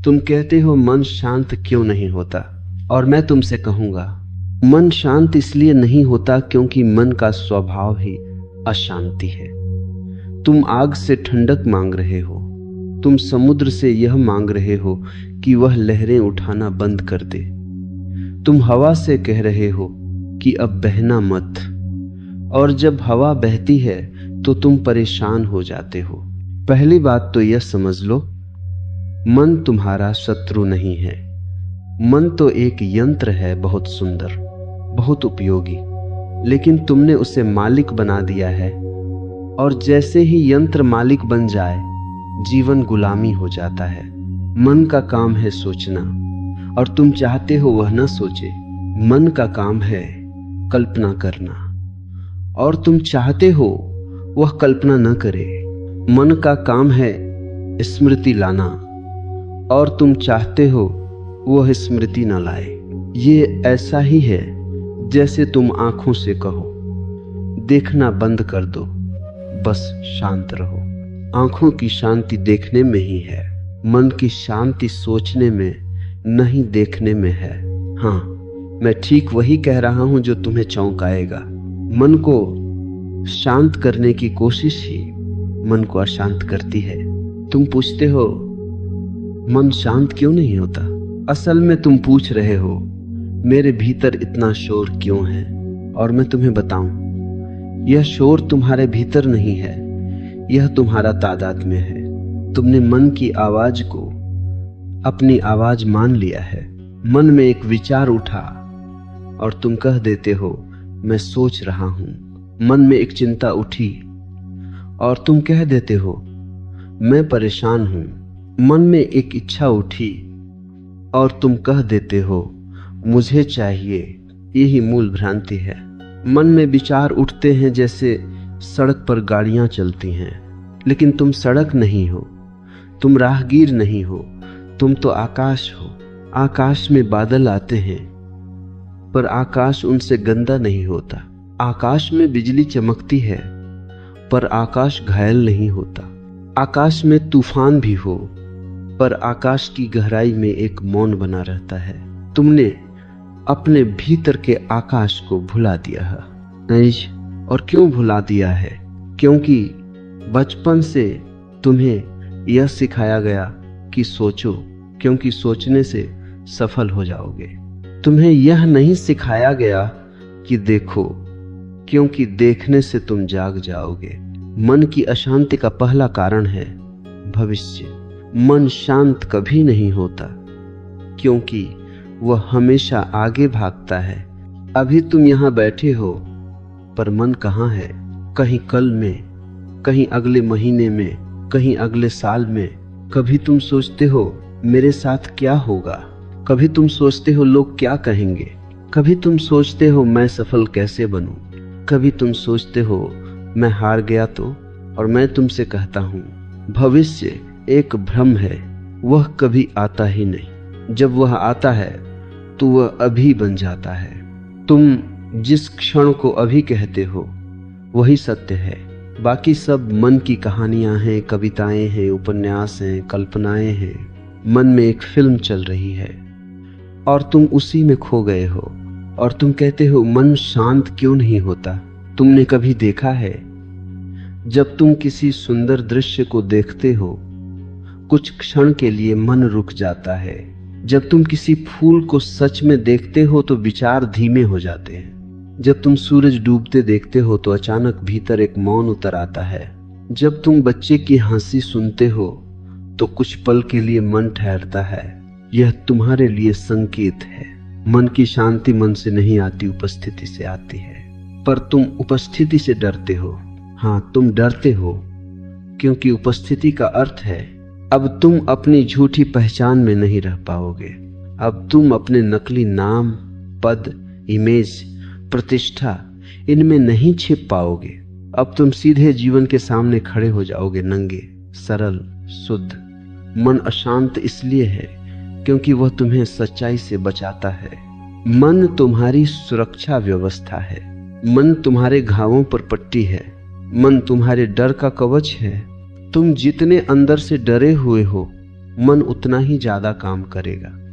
तुम कहते हो मन शांत क्यों नहीं होता, और मैं तुमसे कहूंगा मन शांत इसलिए नहीं होता क्योंकि मन का स्वभाव ही अशांति है। तुम आग से ठंडक मांग रहे हो, तुम समुद्र से यह मांग रहे हो कि वह लहरें उठाना बंद कर दे। तुम हवा से कह रहे हो कि अब बहना मत, और जब हवा बहती है तो तुम परेशान हो जाते हो। पहली बात तो यह समझ लो, मन तुम्हारा शत्रु नहीं है। मन तो एक यंत्र है, बहुत सुंदर, बहुत उपयोगी, लेकिन तुमने उसे मालिक बना दिया है, और जैसे ही यंत्र मालिक बन जाए जीवन गुलामी हो जाता है। मन का काम है सोचना, और तुम चाहते हो वह न सोचे। मन का काम है कल्पना करना, और तुम चाहते हो वह कल्पना न करे। मन का काम है स्मृति लाना, और तुम चाहते हो वह स्मृति न लाए। ये ऐसा ही है जैसे तुम आंखों से कहो देखना बंद कर दो, बस शांत रहो। आंखों की शांति देखने में ही है, मन की शांति सोचने में नहीं, देखने में है। हाँ, मैं ठीक वही कह रहा हूं जो तुम्हें चौंकाएगा। मन को शांत करने की कोशिश ही मन को अशांत करती है। तुम पूछते हो मन शांत क्यों नहीं होता। असल में तुम पूछ रहे हो मेरे भीतर इतना शोर क्यों है, और मैं तुम्हें बताऊं, यह शोर तुम्हारे भीतर नहीं है, यह तुम्हारा तादाद में है। तुमने मन की आवाज को अपनी आवाज मान लिया है। मन में एक विचार उठा और तुम कह देते हो मैं सोच रहा हूं। मन में एक चिंता उठी और तुम कह देते हो मैं परेशान हूं। मन में एक इच्छा उठी और तुम कह देते हो मुझे चाहिए। यही मूल भ्रांति है। मन में विचार उठते हैं जैसे सड़क पर गाड़ियां चलती हैं, लेकिन तुम सड़क नहीं हो, तुम राहगीर नहीं हो, तुम तो आकाश हो। आकाश में बादल आते हैं पर आकाश उनसे गंदा नहीं होता। आकाश में बिजली चमकती है पर आकाश घायल नहीं होता। आकाश में तूफान भी हो पर आकाश की गहराई में एक मौन बना रहता है। तुमने अपने भीतर के आकाश को भुला दिया है। नहीं, और क्यों भुला दिया है? क्योंकि बचपन से तुम्हें यह सिखाया गया कि सोचो, क्योंकि सोचने से सफल हो जाओगे। तुम्हें यह नहीं सिखाया गया कि देखो, क्योंकि देखने से तुम जाग जाओगे। मन की अशांति का पहला कारण है भविष्य। मन शांत कभी नहीं होता क्योंकि वह हमेशा आगे भागता है। अभी तुम यहाँ बैठे हो पर मन कहाँ है? कहीं कल में, कहीं अगले महीने में, कहीं अगले साल में। कभी तुम सोचते हो मेरे साथ क्या होगा, कभी तुम सोचते हो लोग क्या कहेंगे, कभी तुम सोचते हो मैं सफल कैसे बनूं, कभी तुम सोचते हो मैं हार गया तो। और मैं तुमसे कहता हूं भविष्य एक भ्रम है, वह कभी आता ही नहीं। जब वह आता है तो वह अभी बन जाता है। तुम जिस क्षण को अभी कहते हो वही सत्य है। बाकी सब मन की कहानियां हैं, कविताएं हैं, उपन्यास हैं, कल्पनाएं हैं। मन में एक फिल्म चल रही है और तुम उसी में खो गए हो। और तुम कहते हो मन शांत क्यों नहीं होता। तुमने कभी देखा है जब तुम किसी सुंदर दृश्य को देखते हो कुछ क्षण के लिए मन रुक जाता है। जब तुम किसी फूल को सच में देखते हो तो विचार धीमे हो जाते हैं। जब तुम सूरज डूबते देखते हो तो अचानक भीतर एक मौन उतर आता है। जब तुम बच्चे की हंसी सुनते हो तो कुछ पल के लिए मन ठहरता है। यह तुम्हारे लिए संकेत है। मन की शांति मन से नहीं आती, उपस्थिति से आती है। पर तुम उपस्थिति से डरते हो। हाँ, तुम डरते हो क्योंकि उपस्थिति का अर्थ है अब तुम अपनी झूठी पहचान में नहीं रह पाओगे। अब तुम अपने नकली नाम, पद, इमेज, प्रतिष्ठा इनमें नहीं छिप पाओगे। अब तुम सीधे जीवन के सामने खड़े हो जाओगे, नंगे, सरल, शुद्ध। मन अशांत इसलिए है क्योंकि वह तुम्हें सच्चाई से बचाता है। मन तुम्हारी सुरक्षा व्यवस्था है। मन तुम्हारे घावों पर पट्टी है। मन तुम्हारे डर का कवच है। तुम जितने अंदर से डरे हुए हो मन उतना ही ज्यादा काम करेगा।